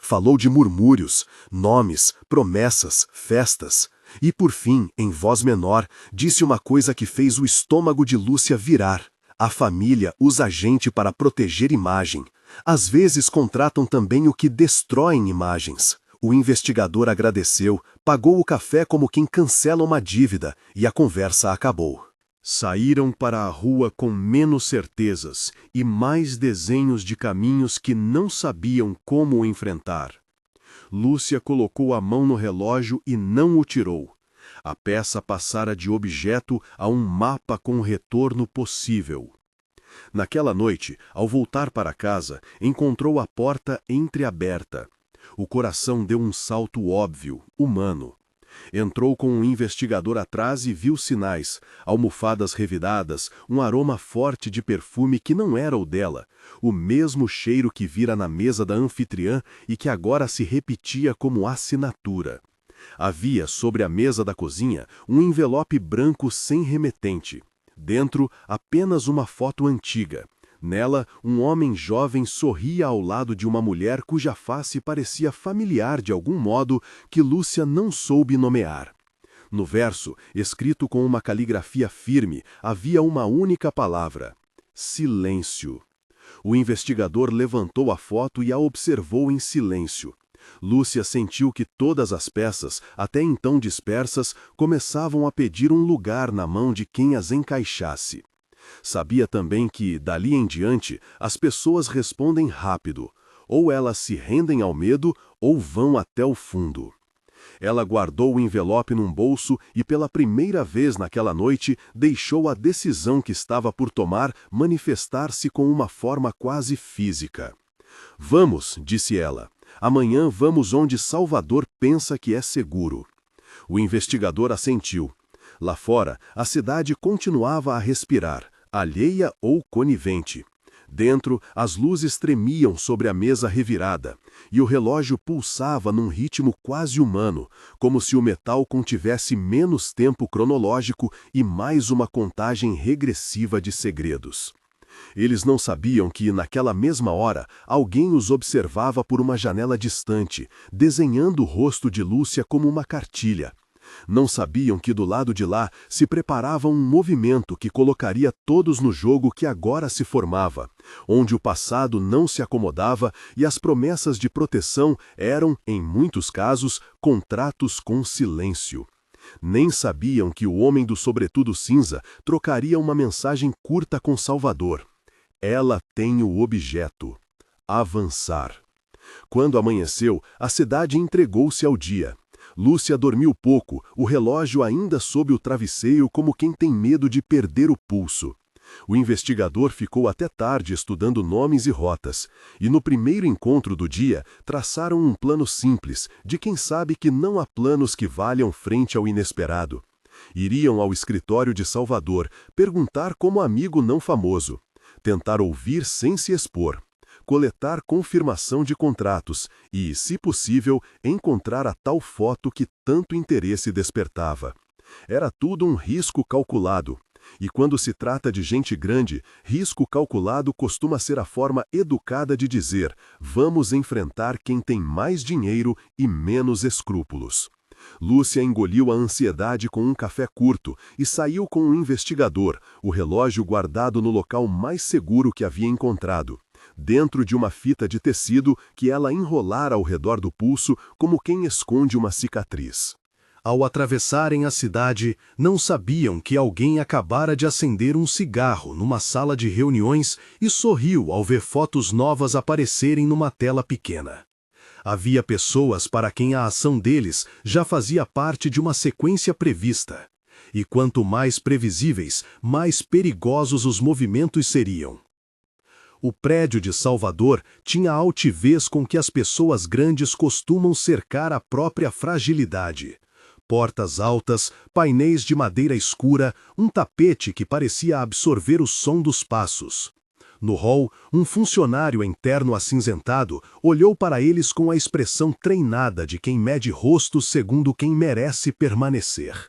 Falou de murmúrios, nomes, promessas, festas. E por fim, em voz menor, disse uma coisa que fez o estômago de Lúcia virar. A família usa a gente para proteger imagem. Às vezes contratam também o que destroem imagens. O investigador agradeceu, pagou o café como quem cancela uma dívida e a conversa acabou. Saíram para a rua com menos certezas e mais desenhos de caminhos que não sabiam como enfrentar. Lúcia colocou a mão no relógio e não o tirou. A peça passara de objeto a um mapa com retorno possível. Naquela noite, ao voltar para casa, encontrou a porta entreaberta. O coração deu um salto óbvio, humano. Entrou com um investigador atrás e viu sinais, almofadas reviradas, um aroma forte de perfume que não era o dela, o mesmo cheiro que vira na mesa da anfitriã e que agora se repetia como assinatura. Havia, sobre a mesa da cozinha, um envelope branco sem remetente. Dentro, apenas uma foto antiga. Nela, um homem jovem sorria ao lado de uma mulher cuja face parecia familiar de algum modo que Lúcia não soube nomear. No verso, escrito com uma caligrafia firme, havia uma única palavra: silêncio. O investigador levantou a foto e a observou em silêncio. Lúcia sentiu que todas as peças, até então dispersas, começavam a pedir um lugar na mão de quem as encaixasse. Sabia também que, dali em diante, as pessoas respondem rápido. Ou elas se rendem ao medo, ou vão até o fundo. Ela guardou o envelope num bolso e, pela primeira vez naquela noite, deixou a decisão que estava por tomar manifestar-se com uma forma quase física. Vamos, disse ela. Amanhã vamos onde Salvador pensa que é seguro. O investigador assentiu. Lá fora, a cidade continuava a respirar, alheia ou conivente. Dentro, as luzes tremiam sobre a mesa revirada, e o relógio pulsava num ritmo quase humano, como se o metal contivesse menos tempo cronológico e mais uma contagem regressiva de segredos. Eles não sabiam que, naquela mesma hora, alguém os observava por uma janela distante, desenhando o rosto de Lúcia como uma cartilha. Não sabiam que do lado de lá se preparava um movimento que colocaria todos no jogo que agora se formava, onde o passado não se acomodava e as promessas de proteção eram, em muitos casos, contratos com silêncio. Nem sabiam que o homem do sobretudo cinza trocaria uma mensagem curta com Salvador. Ela tem o objeto: avançar. Quando amanheceu, a cidade entregou-se ao dia. Lúcia dormiu pouco, o relógio ainda sob o travesseiro como quem tem medo de perder o pulso. O investigador ficou até tarde estudando nomes e rotas, e no primeiro encontro do dia traçaram um plano simples, de quem sabe que não há planos que valham frente ao inesperado. Iriam ao escritório de Salvador, perguntar como amigo não famoso, tentar ouvir sem se expor, coletar confirmação de contratos e, se possível, encontrar a tal foto que tanto interesse despertava. Era tudo um risco calculado. E quando se trata de gente grande, risco calculado costuma ser a forma educada de dizer: vamos enfrentar quem tem mais dinheiro e menos escrúpulos. Lúcia engoliu a ansiedade com um café curto e saiu com um investigador, o relógio guardado no local mais seguro que havia encontrado, dentro de uma fita de tecido que ela enrolara ao redor do pulso como quem esconde uma cicatriz. Ao atravessarem a cidade, não sabiam que alguém acabara de acender um cigarro numa sala de reuniões e sorriu ao ver fotos novas aparecerem numa tela pequena. Havia pessoas para quem a ação deles já fazia parte de uma sequência prevista. E quanto mais previsíveis, mais perigosos os movimentos seriam. O prédio de Salvador tinha a altivez com que as pessoas grandes costumam cercar a própria fragilidade. Portas altas, painéis de madeira escura, um tapete que parecia absorver o som dos passos. No hall, um funcionário interno acinzentado olhou para eles com a expressão treinada de quem mede rostos segundo quem merece permanecer.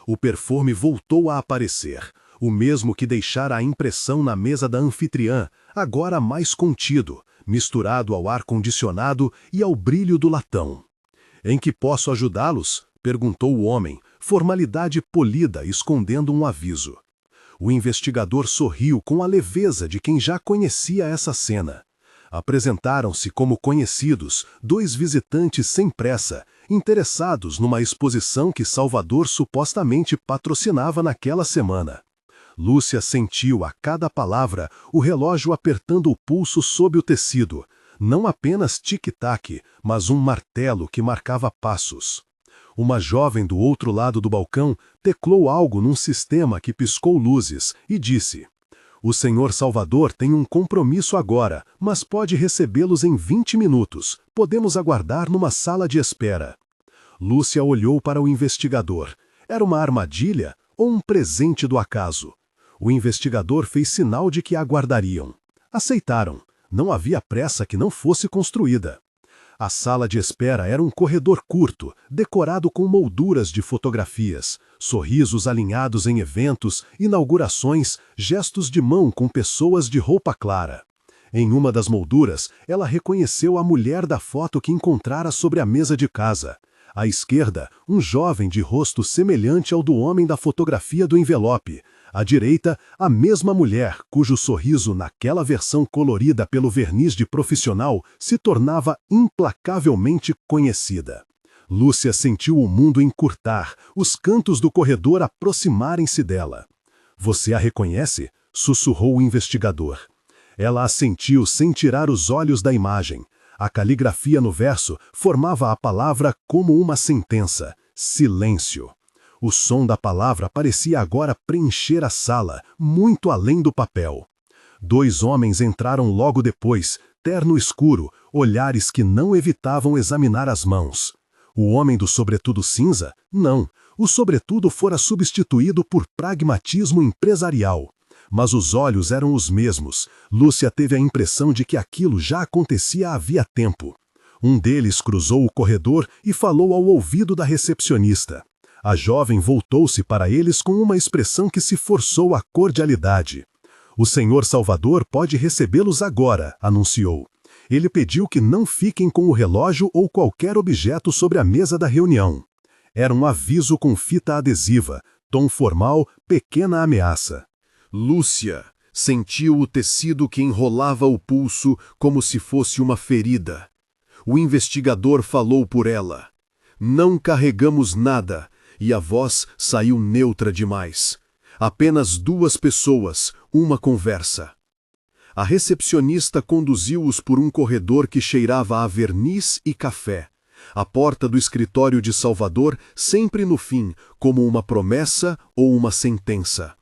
O perfume voltou a aparecer, o mesmo que deixara a impressão na mesa da anfitriã, agora mais contido, misturado ao ar-condicionado e ao brilho do latão. "Em que posso ajudá-los?" perguntou o homem, formalidade polida escondendo um aviso. O investigador sorriu com a leveza de quem já conhecia essa cena. Apresentaram-se como conhecidos, dois visitantes sem pressa, interessados numa exposição que Salvador supostamente patrocinava naquela semana. Lúcia sentiu a cada palavra o relógio apertando o pulso sob o tecido, não apenas tic-tac, mas um martelo que marcava passos. Uma jovem do outro lado do balcão teclou algo num sistema que piscou luzes e disse: "O senhor Salvador tem um compromisso agora, mas pode recebê-los em 20 minutos. Podemos aguardar numa sala de espera." Lúcia olhou para o investigador. Era uma armadilha ou um presente do acaso? O investigador fez sinal de que aguardariam. Aceitaram. Não havia pressa que não fosse construída. A sala de espera era um corredor curto, decorado com molduras de fotografias, sorrisos alinhados em eventos, inaugurações, gestos de mão com pessoas de roupa clara. Em uma das molduras, ela reconheceu a mulher da foto que encontrara sobre a mesa de casa. À esquerda, um jovem de rosto semelhante ao do homem da fotografia do envelope. À direita, a mesma mulher, cujo sorriso, naquela versão colorida pelo verniz de profissional, se tornava implacavelmente conhecida. Lúcia sentiu o mundo encurtar, os cantos do corredor aproximarem-se dela. "Você a reconhece?" sussurrou o investigador. Ela assentiu sem tirar os olhos da imagem. A caligrafia no verso formava a palavra como uma sentença: silêncio. O som da palavra parecia agora preencher a sala, muito além do papel. Dois homens entraram logo depois, terno escuro, olhares que não evitavam examinar as mãos. O homem do sobretudo cinza? Não, o sobretudo fora substituído por pragmatismo empresarial. Mas os olhos eram os mesmos. Lúcia teve a impressão de que aquilo já acontecia havia tempo. Um deles cruzou o corredor e falou ao ouvido da recepcionista. A jovem voltou-se para eles com uma expressão que se forçou à cordialidade. "O senhor Salvador pode recebê-los agora", anunciou. Ele pediu que não fiquem com o relógio ou qualquer objeto sobre a mesa da reunião. Era um aviso com fita adesiva, tom formal, pequena ameaça. Lúcia sentiu o tecido que enrolava o pulso como se fosse uma ferida. O investigador falou por ela. "Não carregamos nada", e a voz saiu neutra demais. Apenas duas pessoas, uma conversa. A recepcionista conduziu-os por um corredor que cheirava a verniz e café. A porta do escritório de Salvador sempre no fim, como uma promessa ou uma sentença.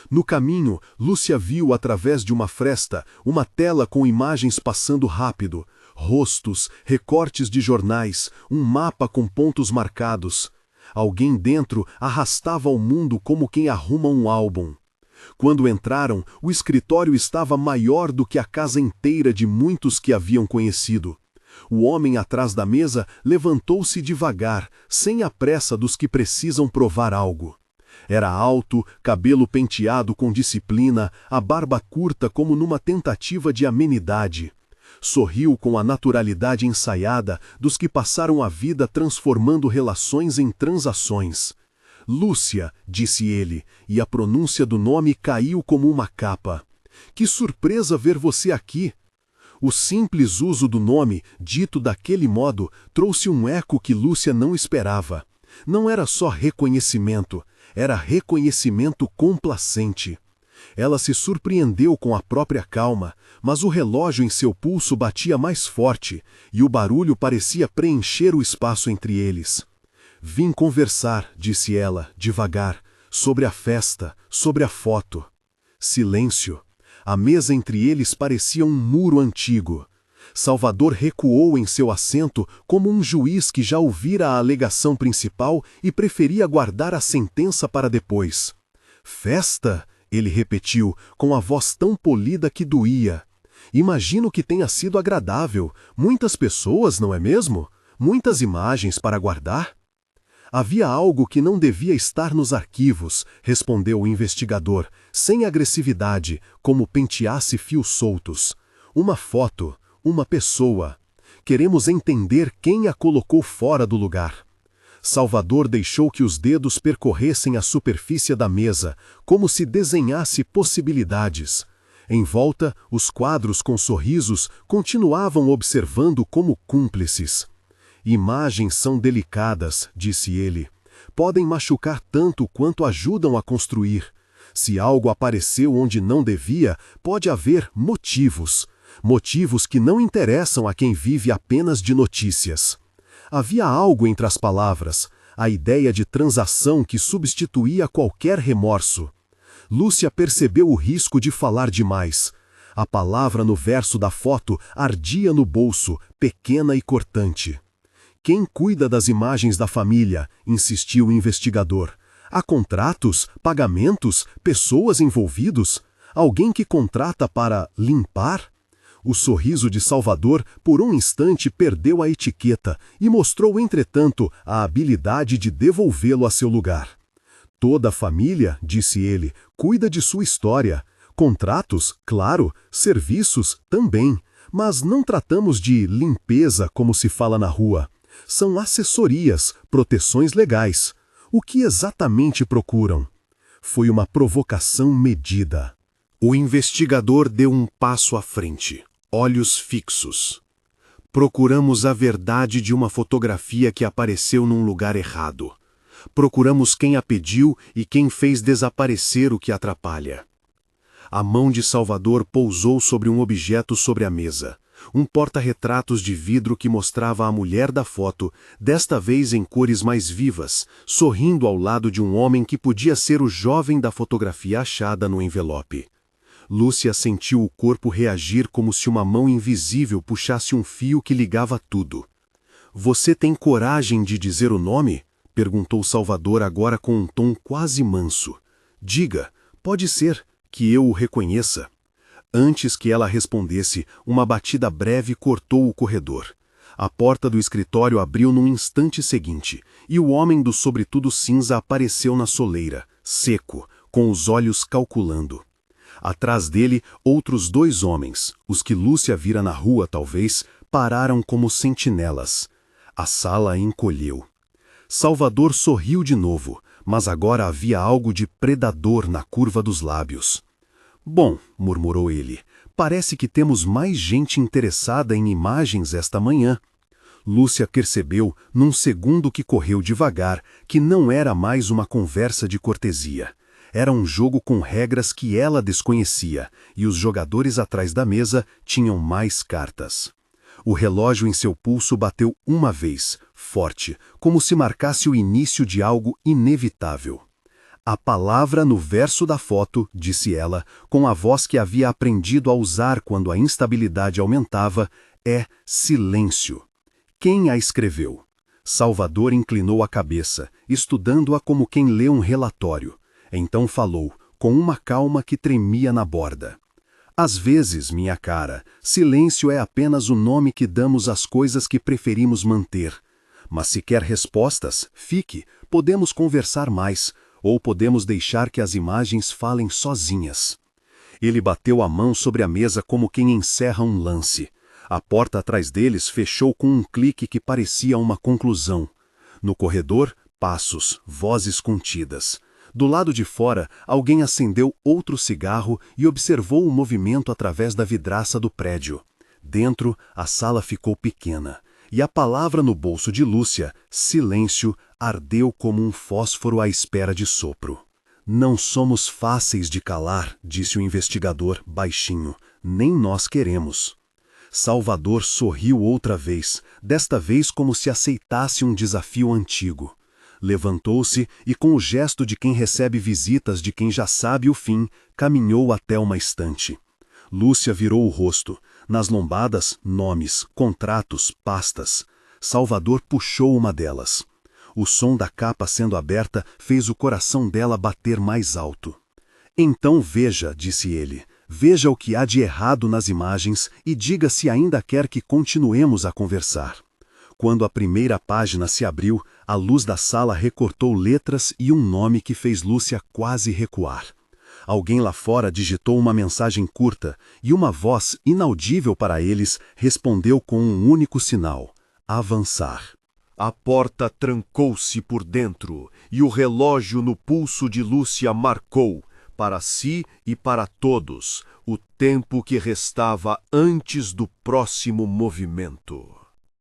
No caminho, Lúcia viu através de uma fresta uma tela com imagens passando rápido, rostos, recortes de jornais, um mapa com pontos marcados. Alguém dentro arrastava o mundo como quem arruma um álbum. Quando entraram, o escritório estava maior do que a casa inteira de muitos que haviam conhecido. O homem atrás da mesa levantou-se devagar, sem a pressa dos que precisam provar algo. Era alto, cabelo penteado com disciplina, a barba curta como numa tentativa de amenidade. Sorriu com a naturalidade ensaiada dos que passaram a vida transformando relações em transações. "Lúcia", disse ele, e a pronúncia do nome caiu como uma capa. "Que surpresa ver você aqui!" O simples uso do nome, dito daquele modo, trouxe um eco que Lúcia não esperava. Não era só reconhecimento, era reconhecimento complacente. Ela se surpreendeu com a própria calma, mas o relógio em seu pulso batia mais forte, e o barulho parecia preencher o espaço entre eles. "Vim conversar", disse ela, devagar, "sobre a festa, sobre a foto." Silêncio. A mesa entre eles parecia um muro antigo. Salvador recuou em seu assento como um juiz que já ouvira a alegação principal e preferia guardar a sentença para depois. "Festa?", ele repetiu, com a voz tão polida que doía. "Imagino que tenha sido agradável. Muitas pessoas, não é mesmo? Muitas imagens para guardar?" "Havia algo que não devia estar nos arquivos", respondeu o investigador, sem agressividade, como penteasse fios soltos. "Uma foto, uma pessoa. Queremos entender quem a colocou fora do lugar." Salvador deixou que os dedos percorressem a superfície da mesa, como se desenhasse possibilidades. Em volta, os quadros com sorrisos continuavam observando como cúmplices. Imagens são delicadas, disse ele. Podem machucar tanto quanto ajudam a construir. Se algo apareceu onde não devia, pode haver motivos. Motivos que não interessam a quem vive apenas de notícias. Havia algo entre as palavras, a ideia de transação que substituía qualquer remorso. Lúcia percebeu o risco de falar demais. A palavra no verso da foto ardia no bolso, pequena e cortante. Quem cuida das imagens da família? Insistiu o investigador. Há contratos, pagamentos, pessoas envolvidos? Alguém que contrata para limpar? O sorriso de Salvador, por um instante, perdeu a etiqueta e mostrou, entretanto, a habilidade de devolvê-lo a seu lugar. Toda a família, disse ele, cuida de sua história. Contratos, claro, serviços, também. Mas não tratamos de limpeza como se fala na rua. São assessorias, proteções legais. O que exatamente procuram? Foi uma provocação medida. O investigador deu um passo à frente, olhos fixos. Procuramos a verdade de uma fotografia que apareceu num lugar errado. Procuramos quem a pediu e quem fez desaparecer o que atrapalha. A mão de Salvador pousou sobre um objeto sobre a mesa. Um porta-retratos de vidro que mostrava a mulher da foto, desta vez em cores mais vivas, sorrindo ao lado de um homem que podia ser o jovem da fotografia achada no envelope. Lúcia sentiu o corpo reagir como se uma mão invisível puxasse um fio que ligava tudo. "Você tem coragem de dizer o nome?" perguntou Salvador agora com um tom quase manso. "Diga, pode ser que eu o reconheça." Antes que ela respondesse, uma batida breve cortou o corredor. A porta do escritório abriu num instante seguinte, e o homem do sobretudo cinza apareceu na soleira, seco, com os olhos calculando. Atrás dele, outros 2 homens, os que Lúcia vira na rua talvez, pararam como sentinelas. A sala encolheu. Salvador sorriu de novo, mas agora havia algo de predador na curva dos lábios. "Bom", murmurou ele, "parece que temos mais gente interessada em imagens esta manhã." Lúcia percebeu, num segundo que correu devagar, que não era mais uma conversa de cortesia. Era um jogo com regras que ela desconhecia, e os jogadores atrás da mesa tinham mais cartas. O relógio em seu pulso bateu uma vez, forte, como se marcasse o início de algo inevitável. "A palavra no verso da foto", disse ela, com a voz que havia aprendido a usar quando a instabilidade aumentava, "é silêncio." "Quem a escreveu?" Salvador inclinou a cabeça, estudando-a como quem lê um relatório. Então falou, com uma calma que tremia na borda. "Às vezes, minha cara, silêncio é apenas o nome que damos às coisas que preferimos manter. Mas se quer respostas, fique, podemos conversar mais, ou podemos deixar que as imagens falem sozinhas." Ele bateu a mão sobre a mesa como quem encerra um lance. A porta atrás deles fechou com um clique que parecia uma conclusão. No corredor, passos, vozes contidas. Do lado de fora, alguém acendeu outro cigarro e observou o movimento através da vidraça do prédio. Dentro, a sala ficou pequena, e a palavra no bolso de Lúcia, silêncio, ardeu como um fósforo à espera de sopro. "Não somos fáceis de calar", disse o investigador, baixinho. "Nem nós queremos." Salvador sorriu outra vez, desta vez como se aceitasse um desafio antigo. Levantou-se e, com o gesto de quem recebe visitas de quem já sabe o fim, caminhou até uma estante. Lúcia virou o rosto. Nas lombadas, nomes, contratos, pastas. Salvador puxou uma delas. O som da capa sendo aberta fez o coração dela bater mais alto. "Então veja", disse ele, "veja o que há de errado nas imagens e diga se ainda quer que continuemos a conversar." Quando a primeira página se abriu, a luz da sala recortou letras e um nome que fez Lúcia quase recuar. Alguém lá fora digitou uma mensagem curta e uma voz inaudível para eles respondeu com um único sinal: avançar. A porta trancou-se por dentro e o relógio no pulso de Lúcia marcou, para si e para todos, o tempo que restava antes do próximo movimento.